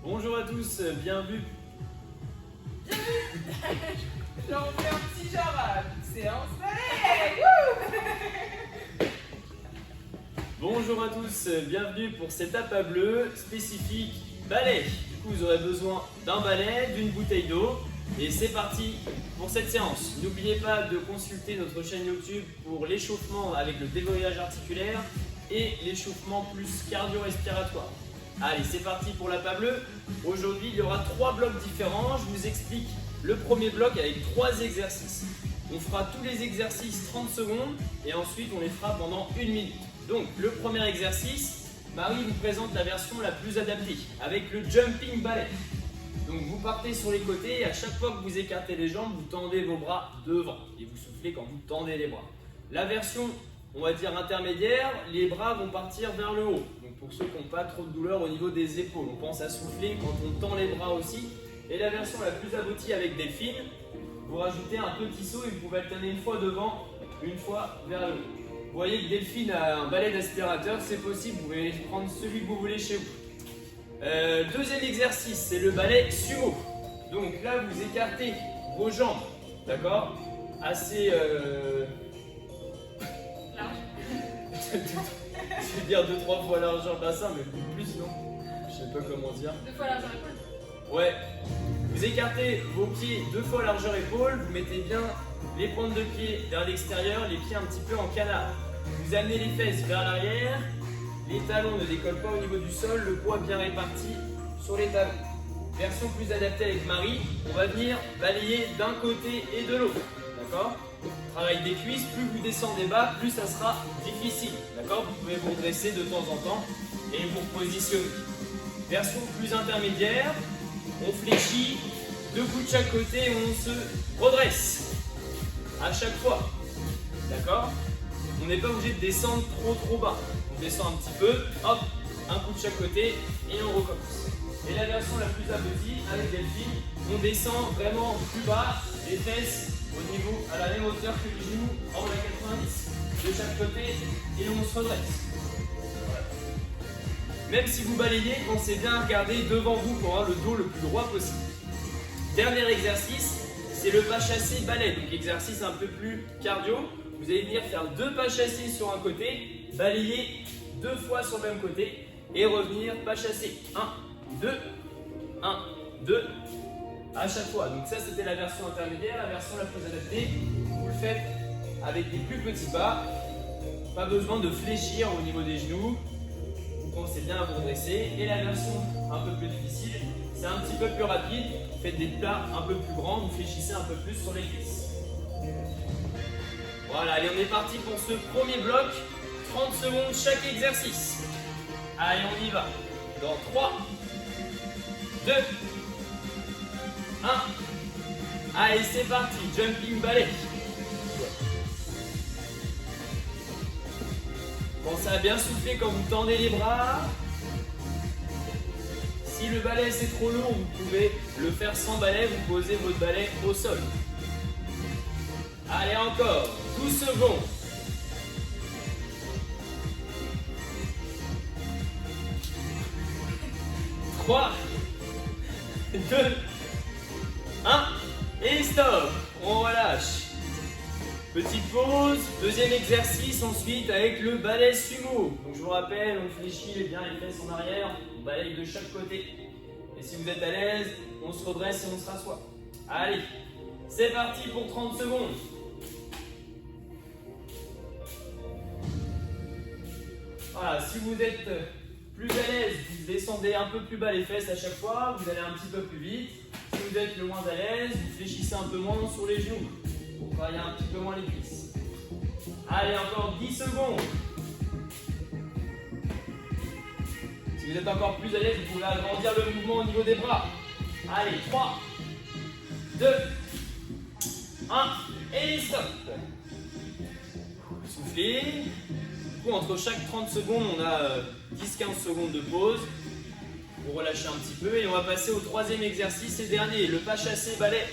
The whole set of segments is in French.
Bonjour à tous, bienvenue. Là, on fait un petit genre séance ballet. Bonjour à tous, bienvenue pour cette APA bleue spécifique balai. Du coup, vous aurez besoin d'un balai, d'une bouteille d'eau. Et c'est parti pour cette séance. N'oubliez pas de consulter notre chaîne YouTube pour l'échauffement avec le déverrouillage articulaire et l'échauffement plus cardio-respiratoire. Allez, c'est parti pour l'APA bleue. Aujourd'hui, il y aura 3 blocs différents. Je vous explique le premier bloc avec 3 exercices. On fera tous les exercices 30 secondes et ensuite on les fera pendant 1 minute. Donc, le premier exercice, Marie vous présente la version la plus adaptée avec le jumping ballet. Donc, vous partez sur les côtés et à chaque fois que vous écartez les jambes, vous tendez vos bras devant et vous soufflez quand vous tendez les bras. La version, on va dire intermédiaire, les bras vont partir vers le haut. Donc, pour ceux qui n'ont pas trop de douleur au niveau des épaules, on pense à souffler quand on tend les bras aussi. Et la version la plus aboutie avec Delphine, vous rajoutez un petit saut et vous pouvez alterner une fois devant, une fois vers le haut. Vous voyez que Delphine a un balai d'aspirateur, c'est possible, vous pouvez prendre celui que vous voulez chez vous. Deuxième exercice, c'est le balai sumo. Donc là, vous écartez vos jambes, d'accord? Assez Large. je vais dire 2-3 fois largeur bassin, mais plus non. Je sais pas comment dire. 2 fois largeur épaule. Ouais. Vous écartez vos pieds 2 fois largeur épaule, vous mettez bien les pointes de pied vers l'extérieur, les pieds un petit peu en canard. Vous amenez les fesses vers l'arrière, les talons ne décollent pas au niveau du sol, le poids bien réparti sur les talons. Version plus adaptée avec Marie, on va venir balayer d'un côté et de l'autre. D'accord? Travail des cuisses, plus vous descendez bas, plus ça sera difficile. D'accord? Vous pouvez vous redresser de temps en temps et vous repositionner. Version plus intermédiaire, on fléchit, 2 coups de chaque côté et on se redresse. À chaque fois. D'accord? On n'est pas obligé de descendre trop bas. On descend un petit peu, hop, un coup de chaque côté et on recommence. Et la version la plus aboutie avec Delphine, on descend vraiment plus bas, les fesses au niveau à la même hauteur que les genoux en la 90 de chaque côté et on se redresse. Voilà. Même si vous balayez, pensez bien à regarder devant vous pour avoir le dos le plus droit possible. Dernier exercice, c'est le pas chassé balai, donc exercice un peu plus cardio. Vous allez venir faire 2 pas chassés sur un côté, balayer 2 fois sur le même côté et revenir pas chassé. 1, 2, 1, 2 à chaque fois. Donc ça c'était la version intermédiaire, la version la plus adaptée. Vous le faites avec des plus petits pas, pas besoin de fléchir au niveau des genoux. Vous pensez bien à vous redresser. Et la version un peu plus difficile, c'est un petit peu plus rapide. Vous faites des plats un peu plus grands, vous fléchissez un peu plus sur les cuisses. Voilà, allez, on est parti pour ce premier bloc. 30 secondes chaque exercice. Allez, on y va. Dans 3, 2, 1. Allez, c'est parti. Jumping ballet. Pensez à bien souffler quand vous tendez les bras. Si le balai c'est trop lourd, vous pouvez le faire sans balai. Vous posez votre balai au sol. Allez, encore 12 secondes. 3, 2, 1 et stop. On relâche. Petite pause, deuxième exercice ensuite avec le balai sumo. Donc je vous rappelle, on fléchit bien les fesses en arrière, on balaye de chaque côté. Et si vous êtes à l'aise, on se redresse et on se rassoit. Allez, c'est parti pour 30 secondes. Voilà, si vous êtes plus à l'aise, vous descendez un peu plus bas les fesses à chaque fois, vous allez un petit peu plus vite. Si vous êtes le moins à l'aise, vous fléchissez un peu moins sur les genoux pour travailler un petit peu moins les cuisses. Allez, encore 10 secondes. Si vous êtes encore plus à l'aise, vous pouvez agrandir le mouvement au niveau des bras. Allez, 3, 2, 1 et stop. Soufflez. Entre chaque 30 secondes, on a 10-15 secondes de pause pour relâcher un petit peu. Et on va passer au troisième exercice et dernier, le pas chassé balai.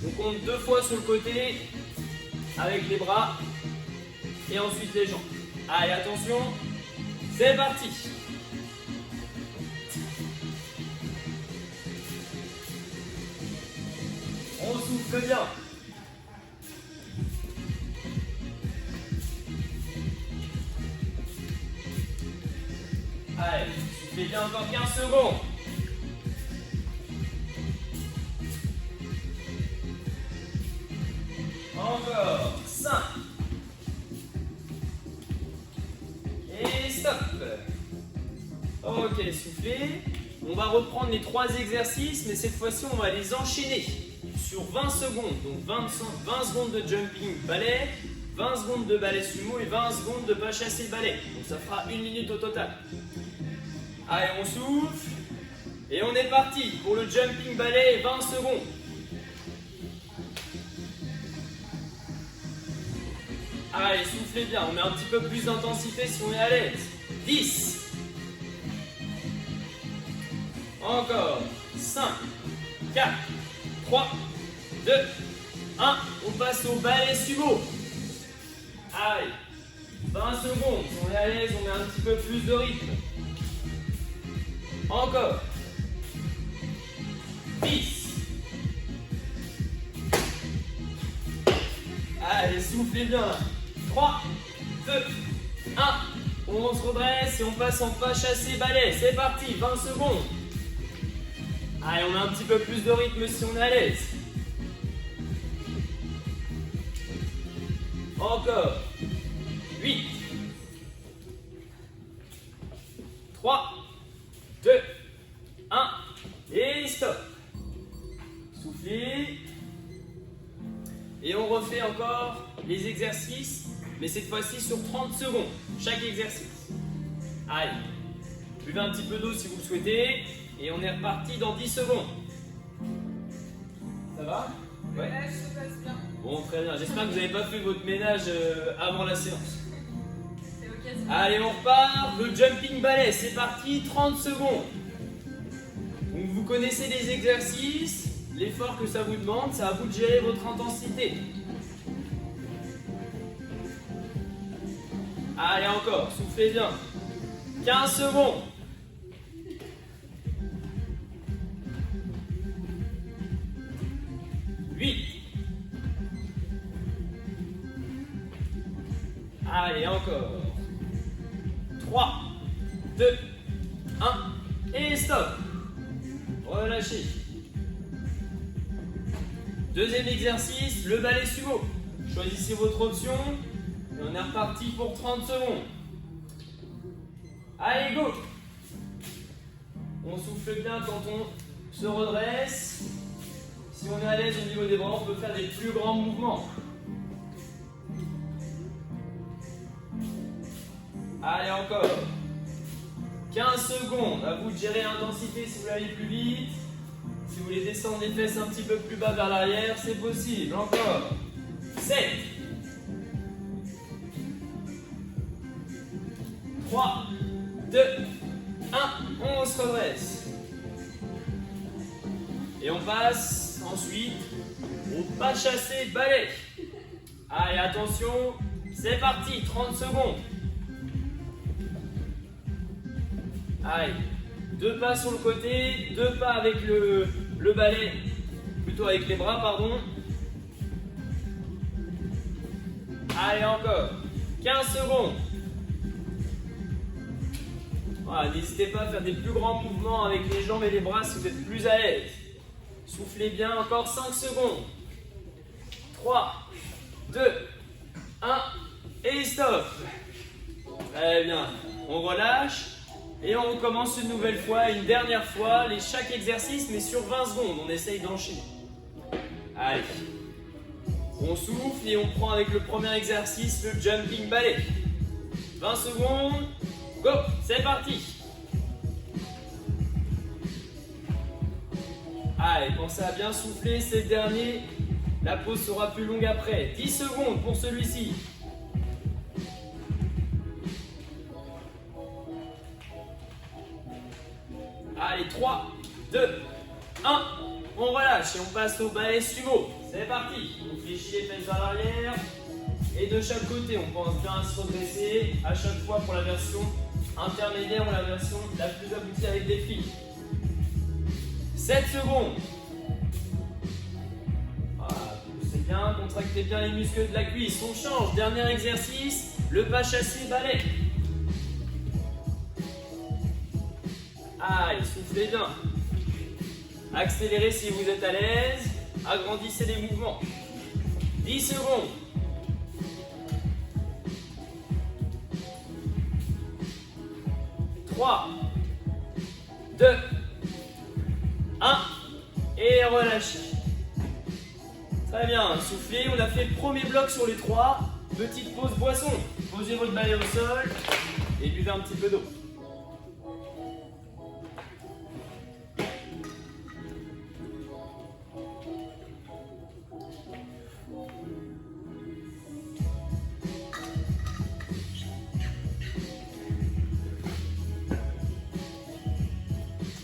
On compte 2 fois sur le côté avec les bras et ensuite les jambes. Allez, attention, c'est parti. souffle bien. Allez, soufflez bien encore 15 secondes. Encore 5. Et stop. Ok, soufflez. On va reprendre les 3 exercices, mais cette fois-ci, on va les enchaîner sur 20 secondes. Donc 20 secondes de jumping balai, 20 secondes de balai sumo et 20 secondes de pas chasser balai. Donc ça fera 1 minute au total. Allez, on souffle. Et on est parti pour le jumping balai, 20 secondes. Allez, soufflez bien. On met un petit peu plus d'intensité si on est à l'aise. 10. Encore 5, 4, 3, 2, 1. On passe au balai sumo. Allez, 20 secondes. Si on est à l'aise, on met un petit peu plus de rythme. Encore 10. Allez, soufflez bien. 3, 2, 1. On se redresse et on passe en pas chassé balai. C'est parti, 20 secondes. Allez, on a un petit peu plus de rythme si on est à l'aise. Encore 8. 3, 2, 1. Et stop. Soufflez. Et on refait encore les exercices, mais cette fois-ci sur 30 secondes, chaque exercice. Allez, buvez un petit peu d'eau si vous le souhaitez, et on est reparti dans 10 secondes. Ça va? Ouais. Le ménage se passe bien. Bon, très bien. J'espère que vous n'avez pas fait votre ménage avant la séance. C'est ok. Allez, on repart. Le jumping balai, c'est parti, 30 secondes. Donc vous connaissez les exercices, l'effort que ça vous demande, c'est à vous de gérer votre intensité. Allez, encore, soufflez bien. 15 secondes. Allez, encore. 3, 2, 1. Et stop. Relâchez. Deuxième exercice, le balai sumo. Choisissez votre option. Et on est reparti pour 30 secondes. Allez, go. On souffle bien quand on se redresse. Si on est à l'aise au niveau des bras, on peut faire des plus grands mouvements. Allez, encore. 15 secondes. À vous de gérer l'intensité si vous allez plus vite. Si vous voulez descendre les fesses un petit peu plus bas vers l'arrière, c'est possible. Encore. 7. 3, 2, 1. On se redresse. Et on passe ensuite au pas chassé balai. Allez, attention. C'est parti. 30 secondes. Allez, 2 pas sur le côté, 2 pas avec le balai, plutôt avec les bras, pardon. Allez, encore 15 secondes. Voilà, n'hésitez pas à faire des plus grands mouvements avec les jambes et les bras si vous êtes plus à l'aise. Soufflez bien, encore 5 secondes. 3, 2, 1, et stop. Très bien, on relâche. Et on recommence une nouvelle fois, une dernière fois, chaque exercice, mais sur 20 secondes. On essaye d'enchaîner. Allez. On souffle et on prend avec le premier exercice le jumping balai. 20 secondes. Go, c'est parti. Allez, pensez à bien souffler, c'est le dernier. La pause sera plus longue après. 10 secondes pour celui-ci. Allez, 3, 2, 1. On relâche et on passe au balai sumo. C'est parti. On fléchit les fesses vers l'arrière. Et de chaque côté, on pense bien à se redresser. À chaque fois pour la version intermédiaire ou la version la plus aboutie avec des filles. 7 secondes. contractez bien les muscles de la cuisse. On change. Dernier exercice, le pas chassé balai. Allez, soufflez bien. Accélérez si vous êtes à l'aise. Agrandissez les mouvements. 10 secondes. 3, 2, 1. Et relâchez. Très bien, soufflez. On a fait le premier bloc sur les 3. Petite pause boisson. Posez votre balai au sol et buvez un petit peu d'eau.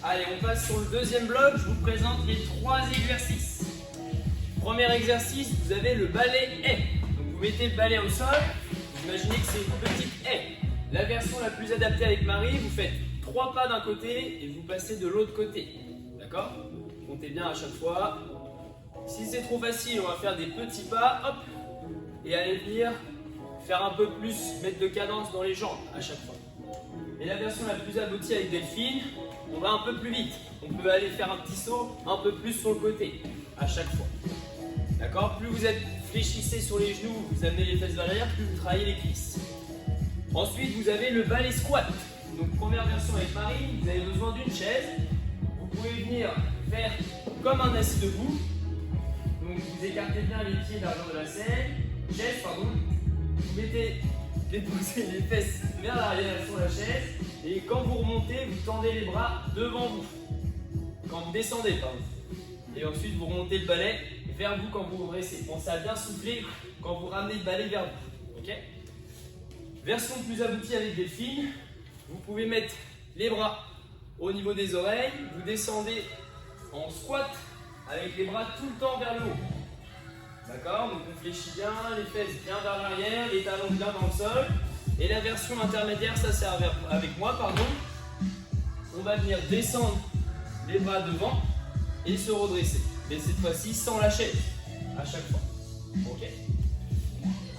Allez, on passe sur le deuxième bloc. Je vous présente les 3 exercices. Premier exercice, vous avez le balai haie. Donc vous mettez le balai au sol. Vous imaginez que c'est une petite haie. La version la plus adaptée avec Marie, vous faites 3 pas d'un côté et vous passez de l'autre côté. D'accord? Comptez bien à chaque fois. Si c'est trop facile, on va faire des petits pas. Hop. Et allez venir faire un peu plus, mettre de cadence dans les jambes à chaque fois. Et la version la plus aboutie avec Delphine, on va un peu plus vite. On peut aller faire un petit saut un peu plus sur le côté à chaque fois. D'accord? Plus vous êtes fléchissez sur les genoux, vous amenez les fesses vers l'arrière, plus vous travaillez les cuisses. Ensuite, vous avez le balai squat. Donc première version avec Marie, vous avez besoin d'une chaise. Vous pouvez venir faire comme un assis debout. Donc vous écartez bien les pieds d'arrière de la chaise, pardon. Vous mettez déposez les fesses vers l'arrière sur la chaise et quand vous remontez, vous tendez les bras devant vous. Quand vous descendez, pardon. Et ensuite, vous remontez le balai vers vous quand vous vous dressez. Pensez à bien souffler quand vous ramenez le balai vers vous. Ok? Version plus aboutie avec Delphine, vous pouvez mettre les bras au niveau des oreilles, vous descendez en squat avec les bras tout le temps vers le haut. D'accord? Donc on fléchit bien, les fesses bien vers l'arrière, les talons bien dans le sol. Et la version intermédiaire, ça c'est avec moi, pardon. On va venir descendre les bras devant et se redresser. Mais cette fois-ci sans la chaise, à chaque fois. Ok?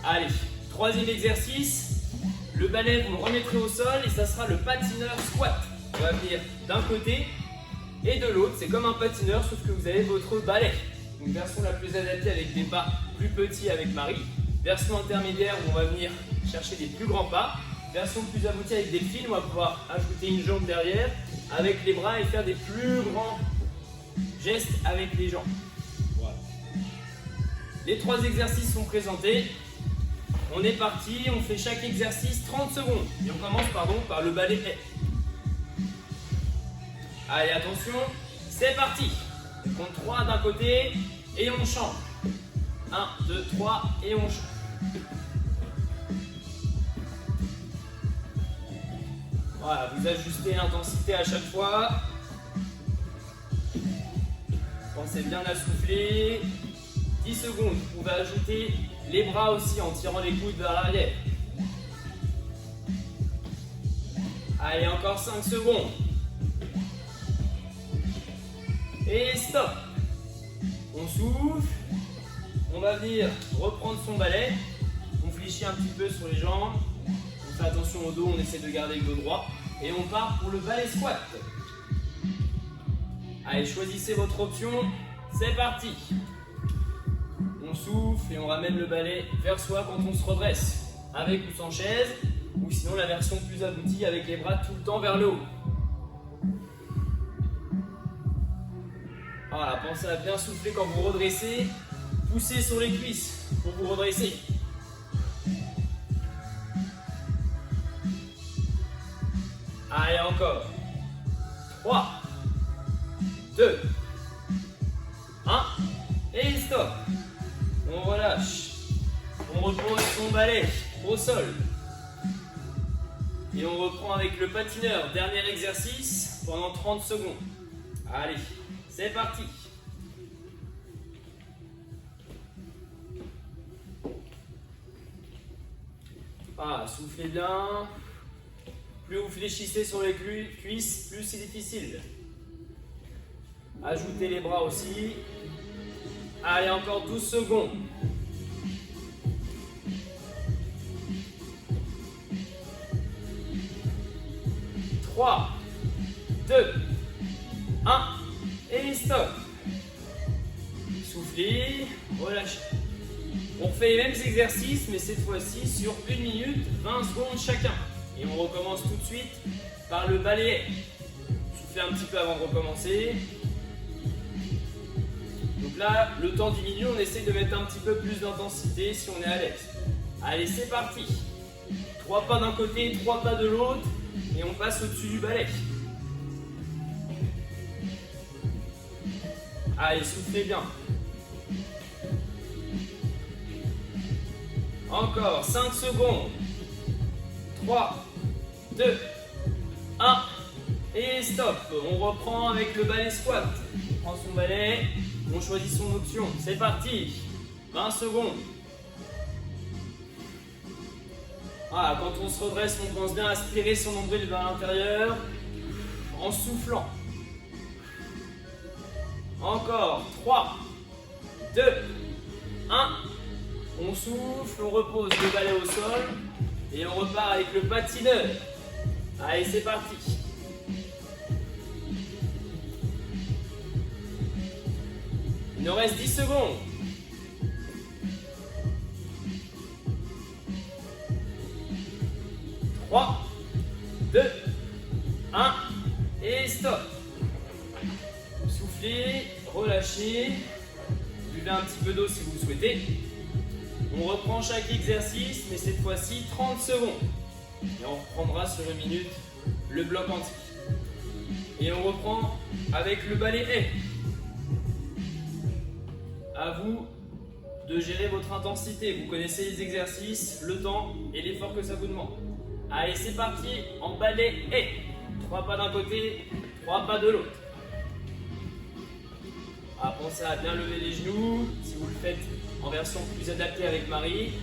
Allez, troisième exercice. Le balai, vous le remettrez au sol et ça sera le patineur squat. On va venir d'un côté et de l'autre. C'est comme un patineur, sauf que vous avez votre balai. Une version la plus adaptée avec des pas plus petits avec Marie. Version intermédiaire où on va venir chercher des plus grands pas. Version plus aboutie avec Delphine, on va pouvoir ajouter une jambe derrière avec les bras et faire des plus grands gestes avec les jambes. Voilà. Les 3 exercices sont présentés. On est parti, on fait chaque exercice 30 secondes. Et on commence par le balai haie. Allez, attention, c'est parti. On compte 3 d'un côté et on change. 1, 2, 3 et on change. Voilà, vous ajustez l'intensité à chaque fois. Pensez bien à souffler. 10 secondes, vous pouvez ajouter les bras aussi en tirant les coudes vers l'arrière. Allez, encore 5 secondes. Et stop. On souffle. On va venir reprendre son balai. On fléchit un petit peu sur les jambes. On fait attention au dos, on essaie de garder le dos droit. Et on part pour le balai squat. Allez, choisissez votre option. C'est parti. On souffle et on ramène le balai vers soi quand on se redresse. Avec ou sans chaise. Ou sinon la version plus aboutie avec les bras tout le temps vers le haut. Voilà, pensez à bien souffler quand vous redressez. Poussez sur les cuisses pour vous redresser. Allez, encore. 3, 2, 1. Et stop. On relâche. On repose son balai au sol. Et on reprend avec le patineur. Dernier exercice pendant 30 secondes. Allez, c'est parti. Ah, soufflez bien. Plus vous fléchissez sur les cuisses, plus c'est difficile. Ajoutez les bras aussi. Allez, encore 12 secondes. 3, 2, 1 et stop. Soufflez, relâchez. On refait les mêmes exercices, mais cette fois-ci sur 1 minute, 20 secondes chacun. Et on recommence tout de suite par le balai. Soufflez un petit peu avant de recommencer. Donc là, le temps diminue, on essaie de mettre un petit peu plus d'intensité si on est à l'aise. Allez, c'est parti. 3 pas d'un côté, 3 pas de l'autre, et on passe au-dessus du balai. Allez, soufflez bien. Encore 5 secondes. 3, 2, 1 et stop. On reprend avec le balai squat. On prend son balai, on choisit son option. C'est parti. 20 secondes. Voilà, quand on se redresse, on pense bien à aspirer son nombril vers l'intérieur en soufflant. Encore 3, 2, 1. On souffle, on repose le balai au sol et on repart avec le patineur. Allez, c'est parti. Il nous reste 10 secondes. 3, 2, 1 et stop. Soufflez, relâchez, buvez un petit peu d'eau si vous le souhaitez. On reprend chaque exercice, mais cette fois-ci 30 secondes. Et on reprendra sur 1 minute le bloc entier. Et on reprend avec le balai haie. À vous de gérer votre intensité. Vous connaissez les exercices, le temps et l'effort que ça vous demande. Allez, c'est parti en balai haie. 3 pas d'un côté, 3 pas de l'autre. Pensez à bien lever les genoux si vous le faites en version plus adaptée avec Marie.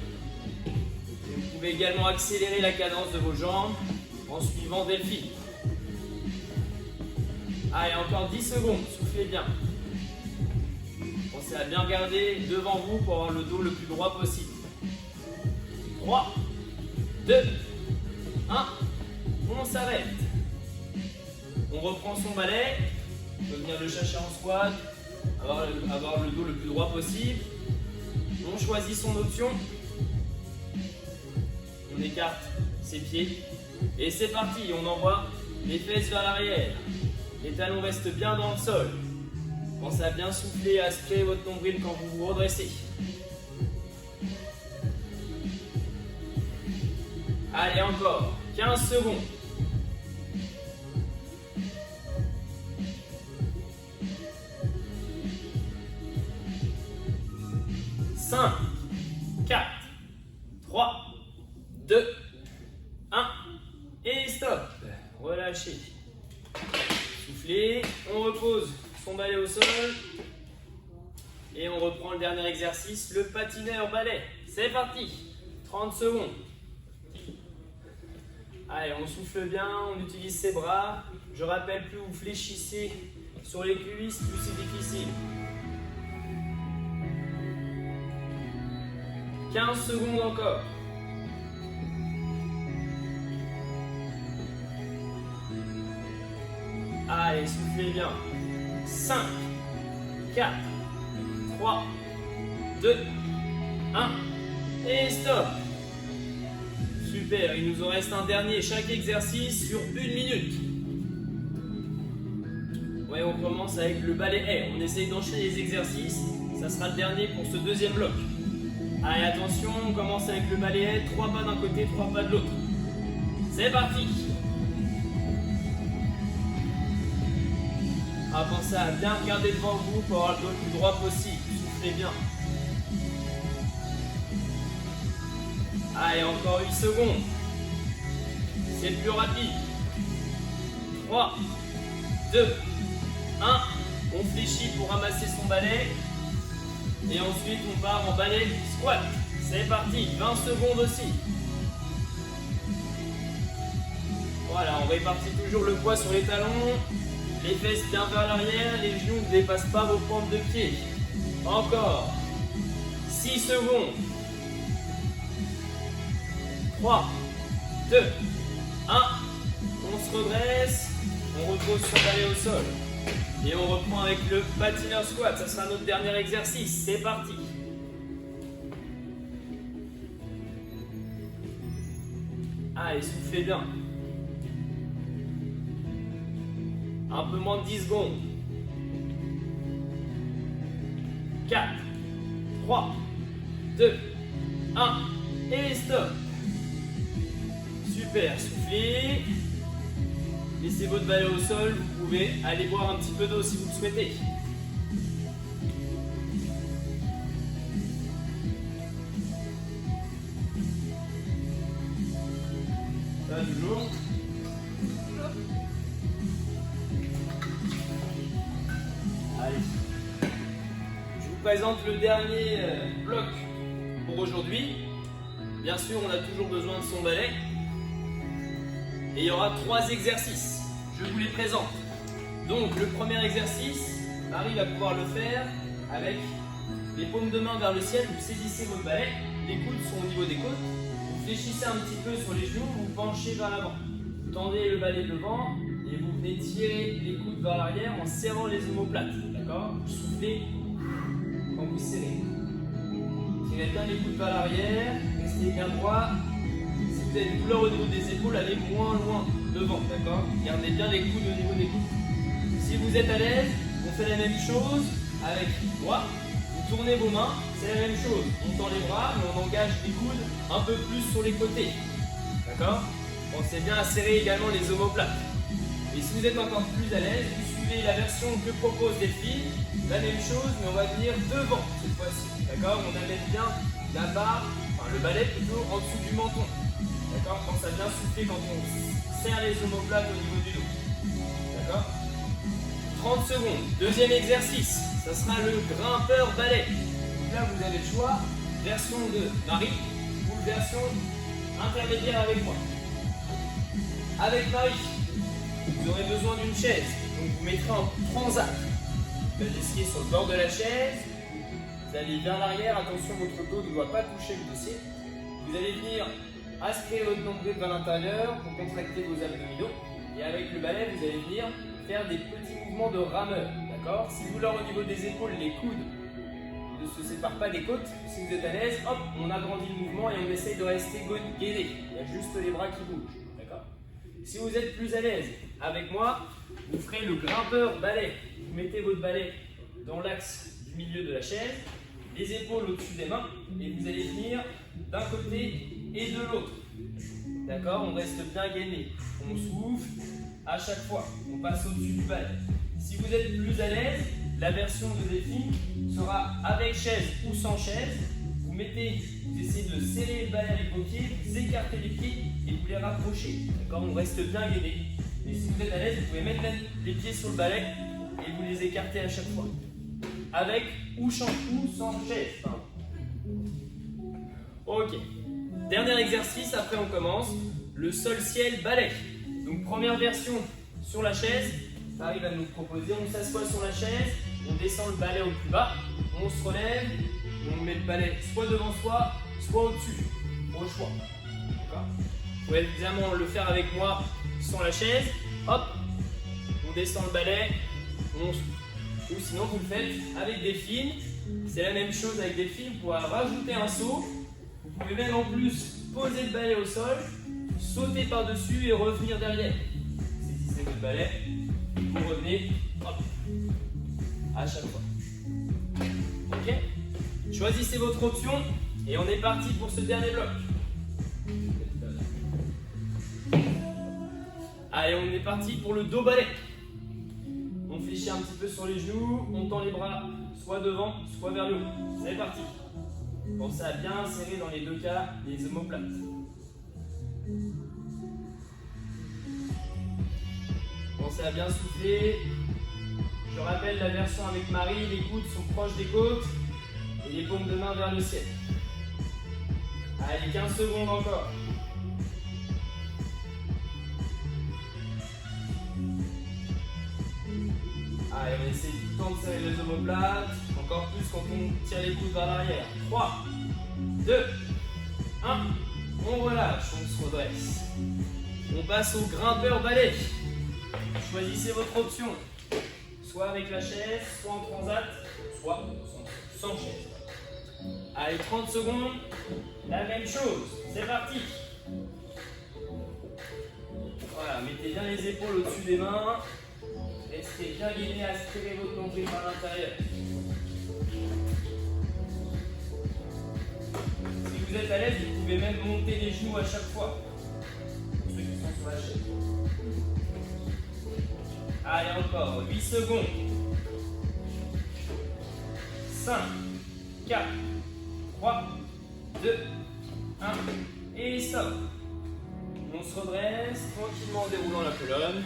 Vous pouvez également accélérer la cadence de vos jambes en suivant Delphine. Allez, encore 10 secondes, soufflez bien. Pensez à bien regarder devant vous pour avoir le dos le plus droit possible. 3, 2, 1, on s'arrête. On reprend son balai, on peut venir le chercher en squat, avoir le dos le plus droit possible. On choisit son option. On écarte ses pieds. Et c'est parti, on envoie les fesses vers l'arrière. Les talons restent bien dans le sol. Pensez à bien souffler et aspirer votre nombril quand vous vous redressez. Allez, encore 15 secondes. 5, 4, 3, 2, 1 et stop. Relâchez. Soufflez, on repose son balai au sol et on reprend le dernier exercice, le patineur balai. C'est parti, 30 secondes. Allez, on souffle bien, on utilise ses bras. Je rappelle, plus vous fléchissez sur les cuisses, plus c'est difficile. 15 secondes encore. Allez, soufflez bien. 5, 4, 3, 2, 1 et stop. Super, il nous en reste un dernier. Chaque exercice sur 1 minute. Ouais, on commence avec le balai haie. On essaye d'enchaîner les exercices. Ça sera le dernier pour ce deuxième bloc. Allez, attention, on commence avec le balai haie. 3 pas d'un côté, 3 pas de l'autre. C'est parti. Pensez à bien regarder devant vous pour avoir le dos le plus droit possible. Soufflez bien. Allez, encore 8 secondes. C'est plus rapide. 3, 2, 1. On fléchit pour ramasser son balai. Et ensuite, on part en balai squat. C'est parti. 20 secondes aussi. Voilà, on répartit toujours le poids sur les talons. Les fesses bien vers l'arrière. Les genoux ne dépassent pas vos pointes de pied. Encore. 6 secondes. 3, 2, 1 on se redresse, on repose son balai au sol. Et on reprend avec le patineur squat, ça sera notre dernier exercice, c'est parti. Allez, soufflez bien. Un peu moins de 10 secondes. 4, 3, 2, 1, et stop. Super, soufflez. Laissez votre balai au sol, vous pouvez aller boire un petit peu d'eau si vous le souhaitez. Ça va toujours. Allez. Je vous présente le dernier bloc pour aujourd'hui. Bien sûr, on a toujours besoin de son balai. Et il y aura 3 exercices. Je vous les présente. Donc, le premier exercice, Marie va pouvoir le faire avec les paumes de main vers le ciel. Vous saisissez votre balai, les coudes sont au niveau des côtes. Vous fléchissez un petit peu sur les genoux, vous penchez vers l'avant. Vous tendez le balai devant et vous venez tirer les coudes vers l'arrière en serrant les omoplates. D'accord? Vous soufflez quand vous serrez. Tirez bien les coudes vers l'arrière, restez bien droit. Si vous avez une douleur au niveau des épaules, allez moins loin devant, d'accord? Gardez bien les coudes au niveau des coudes. Si vous êtes à l'aise, on fait la même chose avec droit. Vous tournez vos mains, c'est la même chose. On tend les bras, mais on engage les coudes un peu plus sur les côtés. D'accord? Pensez bien à serrer également les omoplates. Et si vous êtes encore plus à l'aise, vous suivez la version que propose Delphine. La même chose, mais on va venir devant cette fois-ci. D'accord? On amène bien la barre, enfin le balai plutôt, en dessous du menton. D'accord? Quand ça vient souffler, quand on serre les omoplates au niveau du dos. D'accord? 30 secondes. Deuxième exercice, ça sera le grimpeur balai. Donc là, vous avez le choix, version de Marie ou version intermédiaire avec moi. Avec Marie, vous aurez besoin d'une chaise. Donc vous mettrez en transat. Vous asseyez sur le bord de la chaise. Vous allez vers l'arrière. Attention, votre dos ne doit pas toucher le dossier. Vous allez venir aspirer votre nombril vers l'intérieur pour contracter vos abdominaux. Et avec le balai, vous allez venir faire des petits mouvements de rameur. D'accord? Si vous leur au niveau des épaules, les coudes ne se séparent pas des côtes, si vous êtes à l'aise, hop, on agrandit le mouvement et on essaye de rester gainé. Il y a juste les bras qui bougent. D'accord? Si vous êtes plus à l'aise avec moi, vous ferez le grimpeur balai. Vous mettez votre balai dans l'axe du milieu de la chaise, les épaules au-dessus des mains, et vous allez venir d'un côté et de l'autre. D'accord? On reste bien gainé. On souffle à chaque fois. On passe au-dessus du balai. Si vous êtes plus à l'aise, la version de Delphine sera avec chaise ou sans chaise. Vous essayez de serrer le balai avec vos pieds, vous écartez les pieds et vous les rapprochez. D'accord? On reste bien gainé. Et si vous êtes à l'aise, vous pouvez mettre les pieds sur le balai et vous les écartez à chaque fois. Avec ou sans chaise. Pardon. Ok. Dernier exercice, après on commence. Le sol-ciel balai. Donc première version sur la chaise. Marie va nous proposer, on s'assoit sur la chaise, on descend le balai au plus bas, on se relève, on met le balai soit devant soi, soit au-dessus, au choix. D'accord? Vous pouvez évidemment le faire avec moi sans la chaise. Hop, on descend le balai, on souffle. Ou sinon vous le faites avec des fils. C'est la même chose avec des fils, vous pouvez rajouter un saut. Vous pouvez même en plus poser le balai au sol, sauter par-dessus et revenir derrière. Saisissez votre balai. Vous revenez, hop, à chaque fois. Ok? Choisissez votre option et on est parti pour ce dernier bloc. Allez, on est parti pour le dos balai. On fléchit un petit peu sur les genoux, on tend les bras soit devant, soit vers le haut. C'est parti. Pensez à bien serrer dans les deux cas les omoplates. Pensez à bien souffler. Je rappelle la version avec Marie, les coudes sont proches des côtes et les paumes de main vers le ciel. Allez, 15 secondes encore. Allez, on essaie tout le temps de serrer les omoplates, encore plus quand on tire les coudes vers l'arrière. 3, 2, 1, on relâche, on se redresse. On passe au grimpeur balai. Choisissez votre option. Soit avec la chaise, soit en transat, soit sans chaise. Allez, 30 secondes. La même chose. C'est parti. Voilà, mettez bien les épaules au-dessus des mains. Restez bien gainé, aspirez votre nombril par l'intérieur. Si vous êtes à l'aise, vous pouvez même monter les genoux à chaque fois. Pour ceux qui sont sur la chaise. Allez, encore 8 secondes. 5, 4, 3, 2, 1 et stop. On se redresse tranquillement en déroulant la colonne.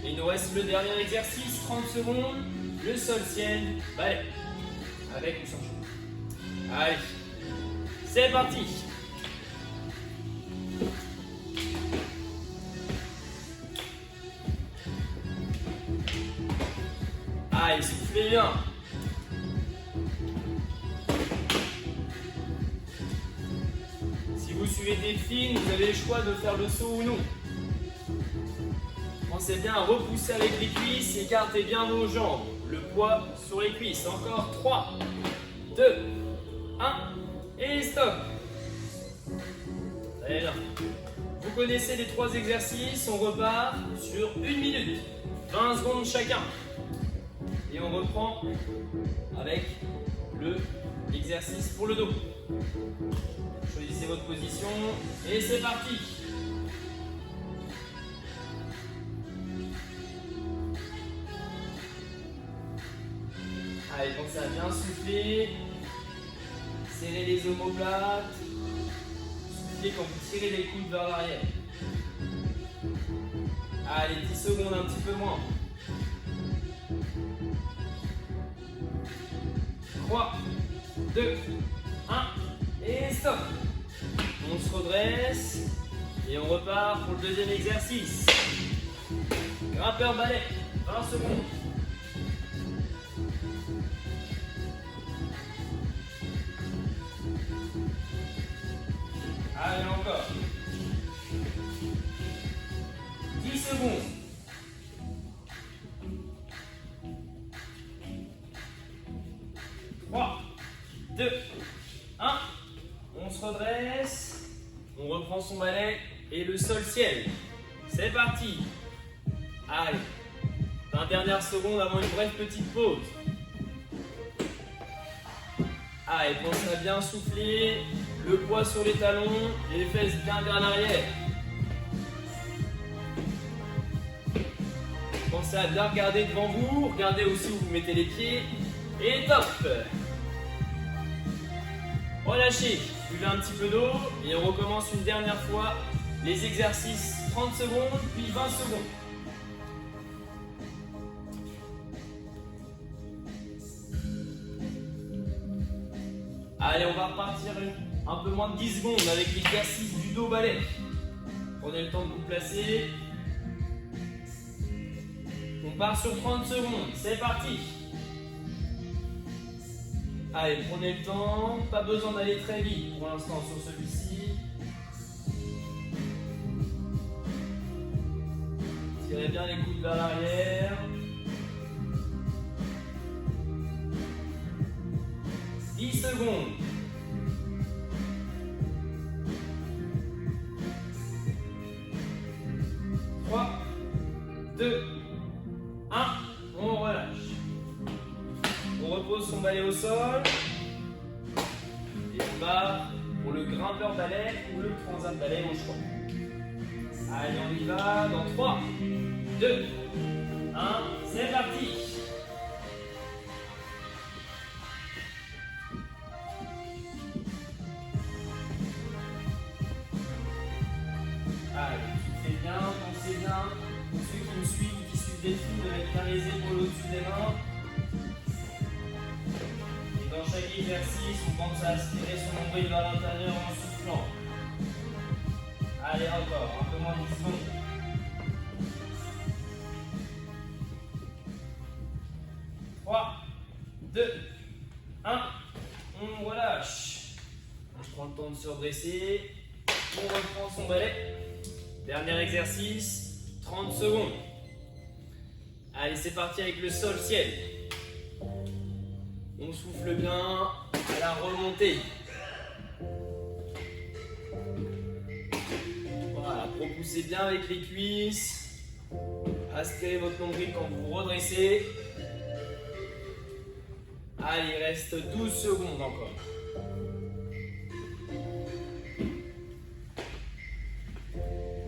Et il nous reste le dernier exercice, 30 secondes, le sol-ciel, balai, avec ou sans chaise. Allez, c'est parti. Allez, soufflez bien. Si vous suivez Delphine, vous avez le choix de faire le saut ou non. Pensez bien à repousser avec les cuisses, écartez bien vos jambes. Le poids sur les cuisses. Encore 3, 2, 1 et stop. Très bien. Vous connaissez les 3 exercices, on repart sur 1 minute. 20 secondes chacun. Et on reprend avec l'exercice pour le dos. Choisissez votre position et c'est parti. Allez, pensez à bien souffler. Serrez les omoplates. Soufflez quand vous tirez les coudes vers l'arrière. Allez, 10 secondes, un petit peu moins. 3, 2, 1 et stop. On se redresse et on repart pour le deuxième exercice. Grimpeur balai, 20 secondes. Allez, encore. 10 secondes. 3, 2, 1. On se redresse. On reprend son balai et le sol-ciel. C'est parti. Allez. 20 dernières secondes avant une brève petite pause. Allez, pensez à bien souffler. Le poids sur les talons, les fesses bien vers l'arrière. Pensez à bien regarder devant vous, regardez aussi où vous mettez les pieds. Et top. Relâchez, buvez un petit peu d'eau et on recommence une dernière fois les exercices 30 secondes puis 20 secondes. Allez, on va repartir un peu moins de 10 secondes avec l'exercice du dos balai. Prenez le temps de vous placer. On part sur 30 secondes, c'est parti. Allez, prenez le temps, pas besoin d'aller très vite pour l'instant sur celui-ci. Tirez bien les coudes vers l'arrière. 10 secondes. 3, 2, 1, on relâche. On repose son balai au sol. Et on part pour le grimpeur balai ou le transat balai au choix. Allez, on y va dans 3, 2, 1, c'est parti. Allez, soufflez bien, pensez bien. Pour ceux qui me suivent, qui suivent des films, de mettre bien les épaules au-dessus des mains. Et dans chaque exercice, on pense à aspirer son nombril vers l'intérieur en soufflant. Allez, encore, un peu moins de 10 secondes. Trois, 2, 1, on relâche. On prend le temps de se redresser. On reprend son balai. Dernier exercice, 30 secondes. Allez, c'est parti avec le sol-ciel. On souffle bien à la remontée. Voilà, propoussez bien avec les cuisses. Aspirez votre nombril quand vous vous redressez. Allez, il reste 12 secondes encore.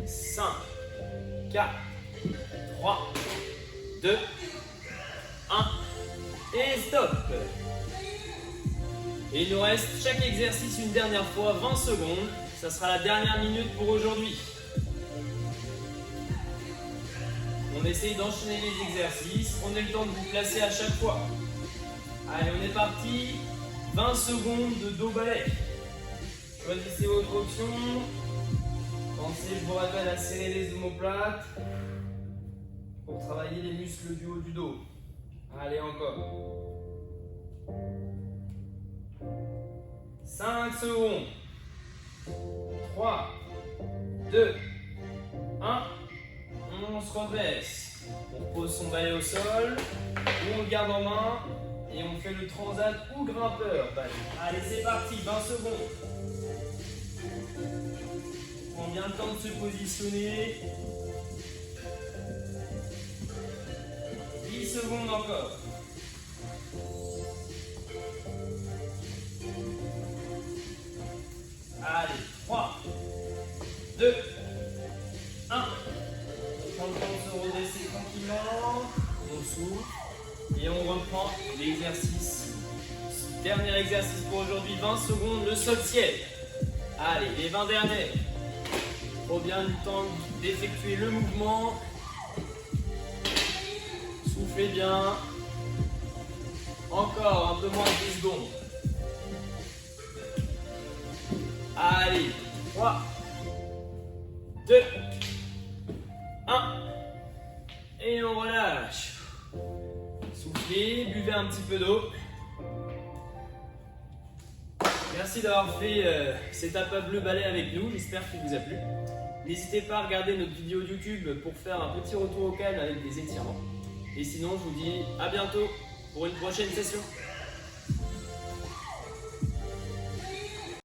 5, 4, 3, 2, 1 et stop. Et il nous reste chaque exercice une dernière fois, 20 secondes. Ça sera la dernière minute pour aujourd'hui. On essaye d'enchaîner les exercices. On a le temps de vous placer à chaque fois. Allez, on est parti. 20 secondes de dos balai. Choisissez votre option. Pensez, je vous rappelle, à serrer les omoplates pour travailler les muscles du haut du dos. Allez, encore. 5 secondes. 3, 2, 1. On se redresse. On pose son balai au sol, ou on le garde en main et on fait le transat ou grimpeur. Allez, c'est parti, 20 secondes. On prend bien le temps de se positionner. 10 secondes encore. Allez, 3, 2, 1. On prend le temps de se redresser tranquillement. On souffle et on reprend l'exercice. Dernier exercice pour aujourd'hui, 20 secondes, le sol-ciel. Allez, les 20 derniers. Faut bien le temps d'effectuer le mouvement. Soufflez bien. Encore un peu moins de 10 secondes. Allez, 3, 2, 1. Et on relâche. Soufflez, buvez un petit peu d'eau. Merci d'avoir fait cette APA bleu balai avec nous, j'espère qu'il vous a plu. N'hésitez pas à regarder notre vidéo YouTube pour faire un petit retour au calme avec des étirements. Et sinon, je vous dis à bientôt pour une prochaine session.